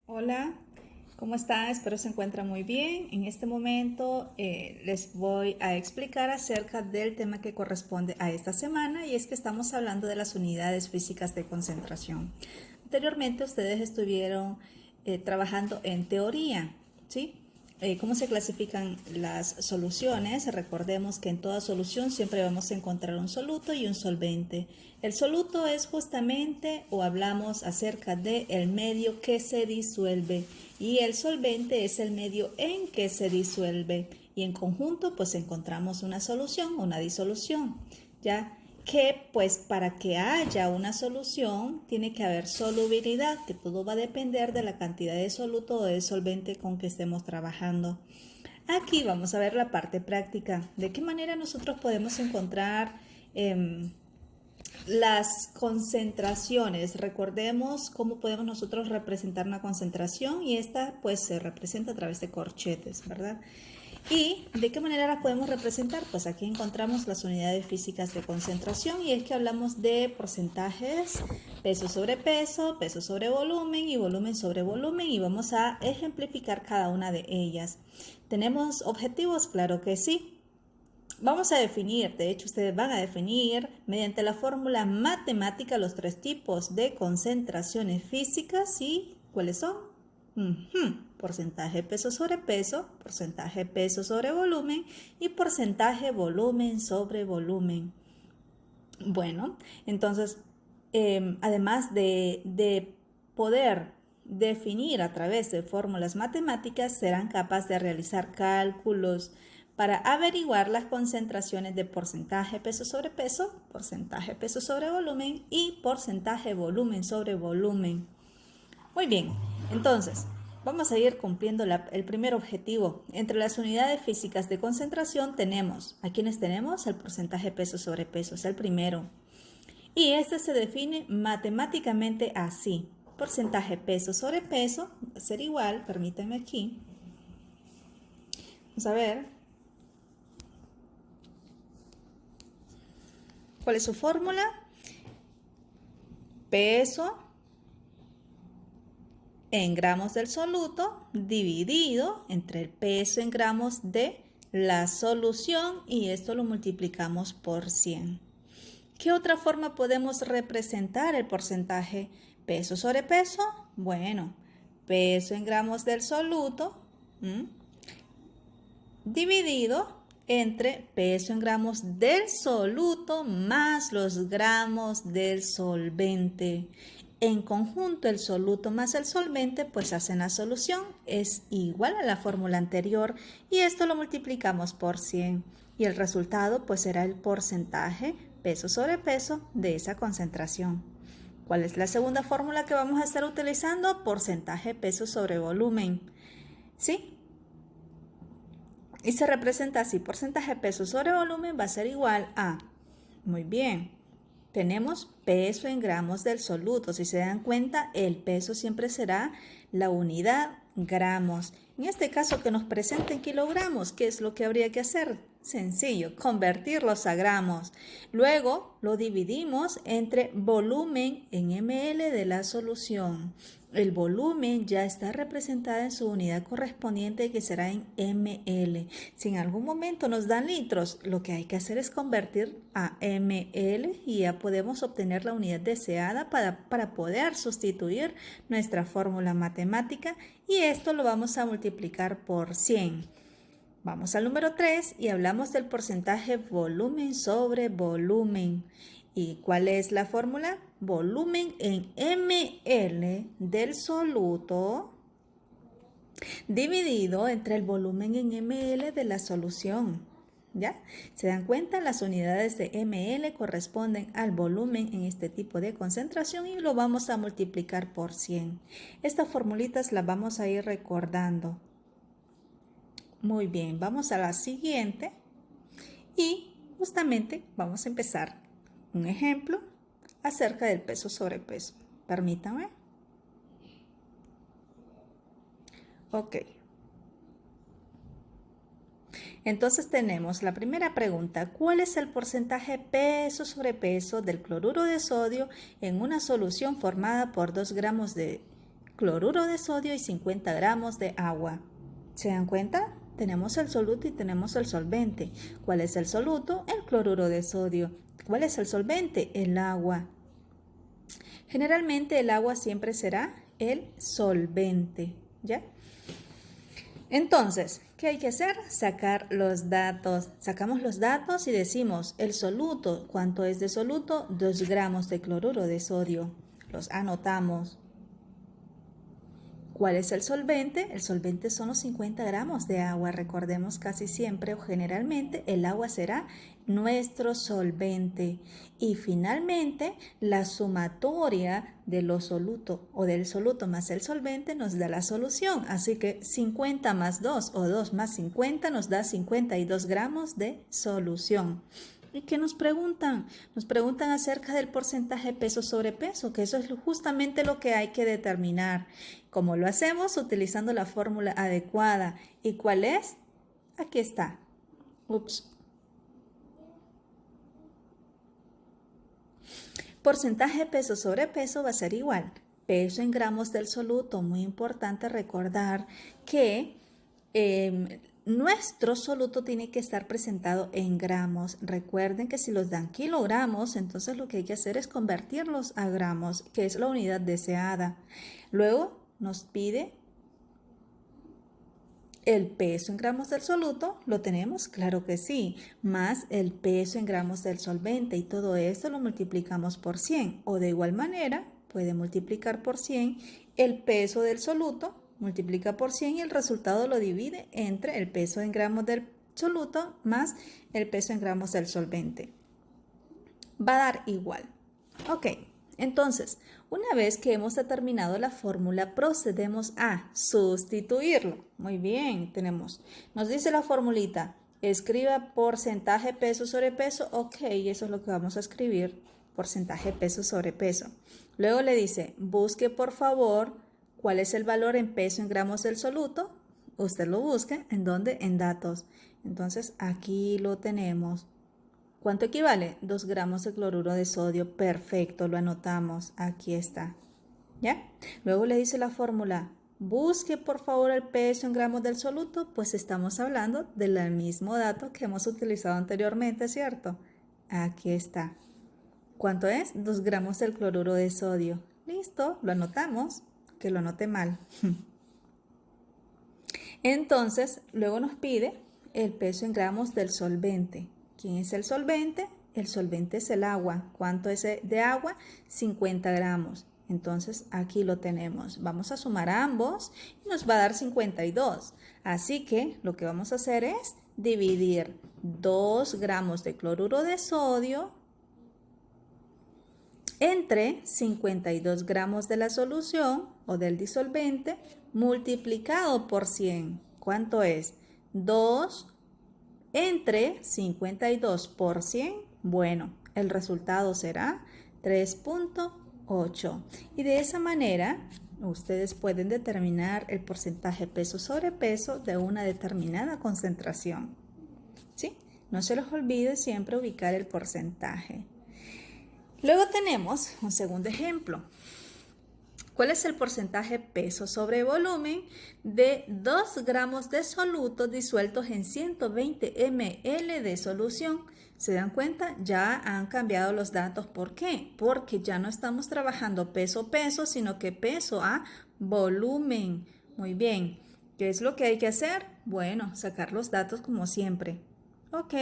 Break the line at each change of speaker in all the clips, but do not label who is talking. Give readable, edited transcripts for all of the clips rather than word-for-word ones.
Hola, ¿cómo están? Espero se encuentran muy bien. En este momento les voy a explicar acerca del tema que corresponde a esta semana, y es que estamos hablando de las unidades físicas de concentración. Anteriormente ustedes estuvieron trabajando en teoría, ¿sí? ¿Cómo se clasifican las soluciones? Recordemos que en toda solución siempre vamos a encontrar un soluto y un solvente. El soluto es justamente, o hablamos acerca de el medio que se disuelve, y el solvente es el medio en que se disuelve, y en conjunto pues encontramos una solución, una disolución, ¿ya? Que pues para que haya una solución tiene que haber solubilidad, que todo va a depender de la cantidad de soluto o de solvente con que estemos trabajando. Aquí vamos a ver la parte práctica, de qué manera nosotros podemos encontrar las concentraciones. Recordemos cómo podemos nosotros representar una concentración, y esta pues se representa a través de corchetes, ¿verdad? ¿Y de qué manera las podemos representar? Pues aquí encontramos las unidades físicas de concentración, y es que hablamos de porcentajes, peso sobre volumen y volumen sobre volumen, y vamos a ejemplificar cada una de ellas. ¿Tenemos objetivos? Claro que sí. Vamos a definir, de hecho ustedes van a definir mediante la fórmula matemática los tres tipos de concentraciones físicas. ¿Y cuáles son? Porcentaje peso sobre volumen y porcentaje volumen sobre volumen. Bueno, entonces, además de poder definir a través de fórmulas matemáticas, serán capaces de realizar cálculos para averiguar las concentraciones de porcentaje peso sobre volumen y porcentaje volumen sobre volumen. Muy bien, entonces vamos a ir cumpliendo el primer objetivo. Entre las unidades físicas de concentración tenemos, ¿a quiénes tenemos? El porcentaje peso sobre peso, es el primero. Y este se define matemáticamente así. Porcentaje peso sobre peso va a ser igual, permítanme aquí. Vamos a ver. ¿Cuál es su fórmula? Peso en gramos del soluto dividido entre el peso en gramos de la solución, y esto lo multiplicamos por 100. ¿Qué otra forma podemos representar el porcentaje peso sobre peso? Bueno, peso en gramos del soluto dividido entre peso en gramos del soluto más los gramos del solvente. En conjunto, el soluto más el solvente pues hacen la solución, es igual a la fórmula anterior, y esto lo multiplicamos por 100, y el resultado pues será el porcentaje peso sobre peso de esa concentración. ¿Cuál es la segunda fórmula que vamos a estar utilizando? Porcentaje peso sobre volumen. ¿Sí? Y se representa así: porcentaje peso sobre volumen va a ser igual a, muy bien, tenemos peso en gramos del soluto. Si se dan cuenta, el peso siempre será la unidad gramos. En este caso que nos presenta en kilogramos, ¿qué es lo que habría que hacer? Sencillo, convertirlos a gramos. Luego lo dividimos entre volumen en ml de la solución. El volumen ya está representado en su unidad correspondiente, que será en ml. Si en algún momento nos dan litros, lo que hay que hacer es convertir a ml, y ya podemos obtener la unidad deseada para poder sustituir nuestra fórmula matemática, y esto lo vamos a multiplicar por 100. Vamos al número 3 y hablamos del porcentaje volumen sobre volumen. ¿Y cuál es la fórmula? Volumen en ml del soluto dividido entre el volumen en ml de la solución. ¿Ya? ¿Se dan cuenta? Las unidades de ml corresponden al volumen en este tipo de concentración, y lo vamos a multiplicar por 100. Estas formulitas las vamos a ir recordando. Muy bien, vamos a la siguiente, y justamente vamos a empezar un ejemplo acerca del peso sobre peso. Permítanme. Ok. Entonces tenemos la primera pregunta: ¿cuál es el porcentaje peso sobre peso del cloruro de sodio en una solución formada por 2 gramos de cloruro de sodio y 50 gramos de agua. ¿Se dan cuenta? Tenemos el soluto y tenemos el solvente. ¿Cuál es el soluto? El cloruro de sodio. ¿Cuál es el solvente? El agua. Generalmente el agua siempre será el solvente, ¿ya? Entonces, ¿qué hay que hacer? Sacar los datos. Sacamos los datos y decimos el soluto. ¿Cuánto es de soluto? 2 gramos de cloruro de sodio. Los anotamos. ¿Cuál es el solvente? El solvente son los 50 gramos de agua. Recordemos casi siempre o generalmente el agua será nuestro solvente. Y finalmente la sumatoria de los solutos o del soluto más el solvente nos da la solución. Así que 50 más 2 o 2 más 50 nos da 52 gramos de solución. ¿Y qué nos preguntan? Nos preguntan acerca del porcentaje peso sobre peso, que eso es justamente lo que hay que determinar. ¿Cómo lo hacemos? Utilizando la fórmula adecuada. ¿Y cuál es? Aquí está. Porcentaje peso sobre peso va a ser igual. Peso en gramos del soluto. Muy importante recordar que nuestro soluto tiene que estar presentado en gramos. Recuerden que si los dan kilogramos, entonces lo que hay que hacer es convertirlos a gramos, que es la unidad deseada. Luego nos pide el peso en gramos del soluto. ¿Lo tenemos? Claro que sí. Más el peso en gramos del solvente. Y todo esto lo multiplicamos por 100. O de igual manera, puede multiplicar por 100 el peso del soluto. Multiplica por 100 y el resultado lo divide entre el peso en gramos del soluto más el peso en gramos del solvente. Va a dar igual. Ok, entonces, una vez que hemos determinado la fórmula, procedemos a sustituirlo. Muy bien, nos dice la formulita, escriba porcentaje peso sobre peso. Ok, eso es lo que vamos a escribir, porcentaje peso sobre peso. Luego le dice, busque por favor ¿cuál es el valor en peso en gramos del soluto? Usted lo busca. ¿En dónde? En datos. Entonces, aquí lo tenemos. ¿Cuánto equivale? 2 gramos de cloruro de sodio. Perfecto, lo anotamos. Aquí está. ¿Ya? Luego le dice la fórmula. Busque, por favor, el peso en gramos del soluto. Pues estamos hablando del mismo dato que hemos utilizado anteriormente, ¿cierto? Aquí está. ¿Cuánto es? 2 gramos del cloruro de sodio. Listo, lo anotamos. Que lo anote mal. Entonces, luego nos pide el peso en gramos del solvente. ¿Quién es el solvente? El solvente es el agua. ¿Cuánto es de agua? 50 gramos. Entonces, aquí lo tenemos. Vamos a sumar a ambos y nos va a dar 52. Así que lo que vamos a hacer es dividir 2 gramos de cloruro de sodio entre 52 gramos de la solución o del disolvente multiplicado por 100. ¿Cuánto es? 2 entre 52 por 100. Bueno, el resultado será 3.8. Y de esa manera, ustedes pueden determinar el porcentaje peso sobre peso de una determinada concentración. ¿Sí? No se les olvide siempre ubicar el porcentaje. Luego tenemos un segundo ejemplo. ¿Cuál es el porcentaje peso sobre volumen de 2 gramos de soluto disueltos en 120 ml de solución? ¿Se dan cuenta? Ya han cambiado los datos. ¿Por qué? Porque ya no estamos trabajando peso-peso, sino que peso a volumen. Muy bien. ¿Qué es lo que hay que hacer? Bueno, sacar los datos como siempre. Ok.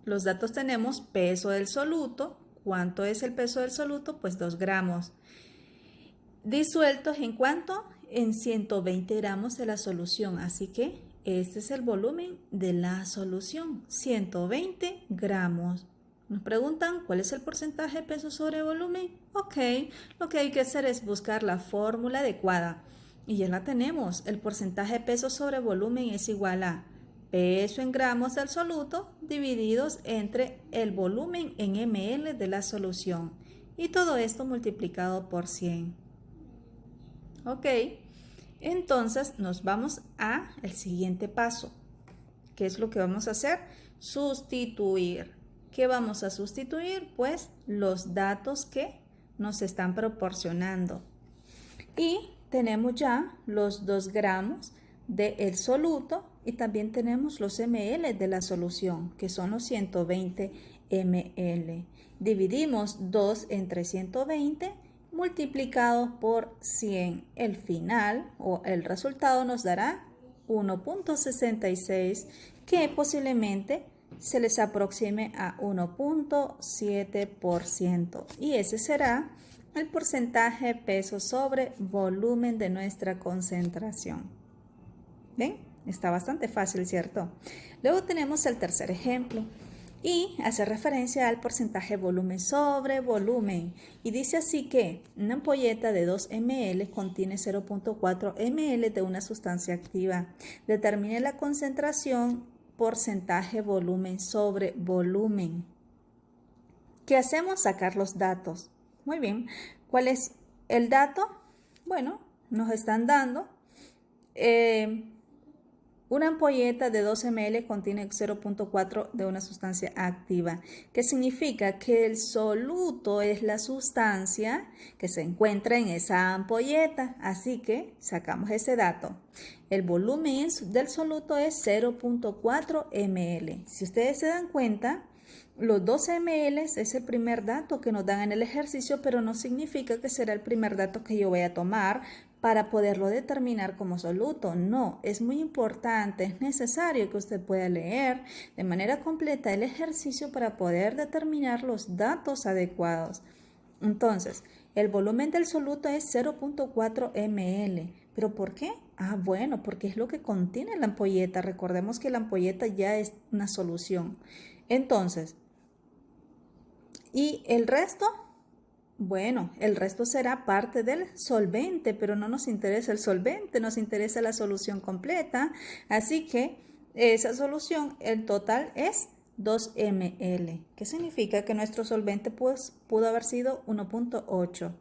Los datos tenemos peso del soluto. ¿Cuánto es el peso del soluto? Pues 2 gramos. Disueltos en ¿cuánto? En 120 gramos de la solución. Así que este es el volumen de la solución, 120 gramos. Nos preguntan cuál es el porcentaje de peso sobre volumen. Ok, lo que hay que hacer es buscar la fórmula adecuada. Y ya la tenemos. El porcentaje de peso sobre volumen es igual a peso en gramos del soluto divididos entre el volumen en ml de la solución. Y todo esto multiplicado por 100. Ok, entonces nos vamos al siguiente paso. ¿Qué es lo que vamos a hacer? Sustituir. ¿Qué vamos a sustituir? Pues los datos que nos están proporcionando. Y tenemos ya los 2 gramos del soluto y también tenemos los ml de la solución, que son los 120 ml. Dividimos 2 entre 120 multiplicado por 100. El final o el resultado nos dará 1.66, que posiblemente se les aproxime a 1.7%. Y ese será el porcentaje peso sobre volumen de nuestra concentración. ¿Ven? Está bastante fácil, ¿cierto? Luego tenemos el tercer ejemplo y hace referencia al porcentaje volumen sobre volumen. Y dice así que una ampolleta de 2 ml contiene 0.4 ml de una sustancia activa. Determine la concentración porcentaje volumen sobre volumen. ¿Qué hacemos? Sacar los datos. Muy bien, ¿cuál es el dato? Bueno, nos están dando una ampolleta de 2 ml contiene 0.4 de una sustancia activa, que significa que el soluto es la sustancia que se encuentra en esa ampolleta. Así que sacamos ese dato. El volumen del soluto es 0.4 ml. Si ustedes se dan cuenta, los 12 ml es el primer dato que nos dan en el ejercicio, pero no significa que será el primer dato que yo voy a tomar para poderlo determinar como soluto. No, es muy importante, es necesario que usted pueda leer de manera completa el ejercicio para poder determinar los datos adecuados. Entonces, el volumen del soluto es 0.4 ml. ¿Pero por qué? Bueno, porque es lo que contiene la ampolleta. Recordemos que la ampolleta ya es una solución. Entonces, ¿y el resto? Bueno, el resto será parte del solvente, pero no nos interesa el solvente, nos interesa la solución completa. Así que esa solución, el total es 2 ml, que significa que nuestro solvente pues, pudo haber sido 1.8.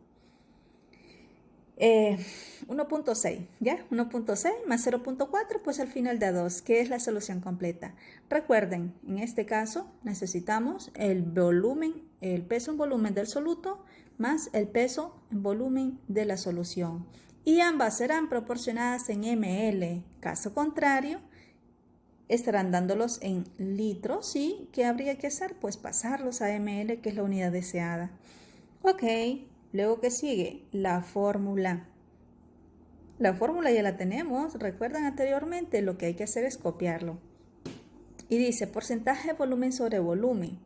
1.6, ¿ya? 1.6 más 0.4, pues al final da 2, que es la solución completa. Recuerden, en este caso necesitamos el volumen, el peso en volumen del soluto más el peso en volumen de la solución. Y ambas serán proporcionadas en ml. Caso contrario, estarán dándolos en litros. ¿Y qué habría que hacer? Pues pasarlos a ml, que es la unidad deseada. Ok. Luego, ¿qué sigue? La fórmula. La fórmula ya la tenemos. ¿Recuerdan anteriormente? Lo que hay que hacer es copiarlo. Y dice, porcentaje de volumen sobre volumen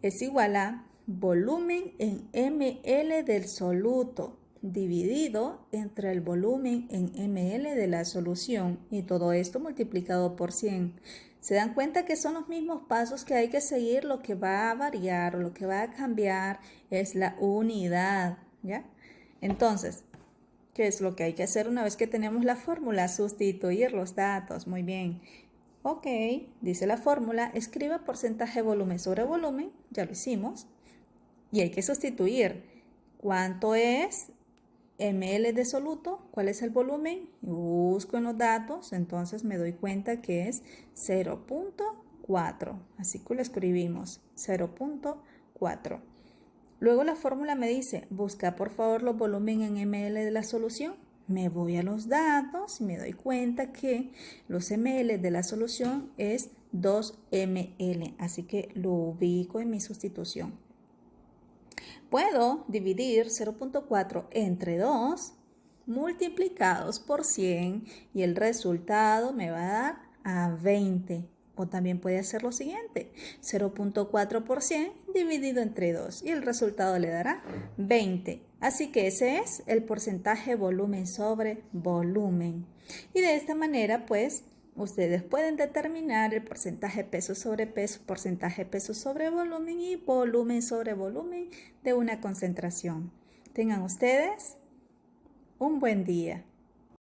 es igual a volumen en ml del soluto dividido entre el volumen en ml de la solución. Y todo esto multiplicado por 100. ¿Se dan cuenta que son los mismos pasos que hay que seguir? Lo que va a variar o lo que va a cambiar es la unidad. ¿Ya? Entonces, ¿qué es lo que hay que hacer una vez que tenemos la fórmula? Sustituir los datos. Muy bien. Ok, dice la fórmula, escriba porcentaje volumen sobre volumen. Ya lo hicimos. Y hay que sustituir. ¿Cuánto es ml de soluto? ¿Cuál es el volumen? Busco en los datos. Entonces me doy cuenta que es 0.4. Así que lo escribimos. 0.4. Luego la fórmula me dice, busca por favor los volúmenes en ml de la solución. Me voy a los datos y me doy cuenta que los ml de la solución es 2 ml. Así que lo ubico en mi sustitución. Puedo dividir 0.4 entre 2 multiplicados por 100 y el resultado me va a dar a 20. O también puede hacer lo siguiente, 0.4 por 100 dividido entre 2 y el resultado le dará 20. Así que ese es el porcentaje volumen sobre volumen. Y de esta manera, pues, ustedes pueden determinar el porcentaje peso sobre peso, porcentaje peso sobre volumen y volumen sobre volumen de una concentración. Tengan ustedes un buen día.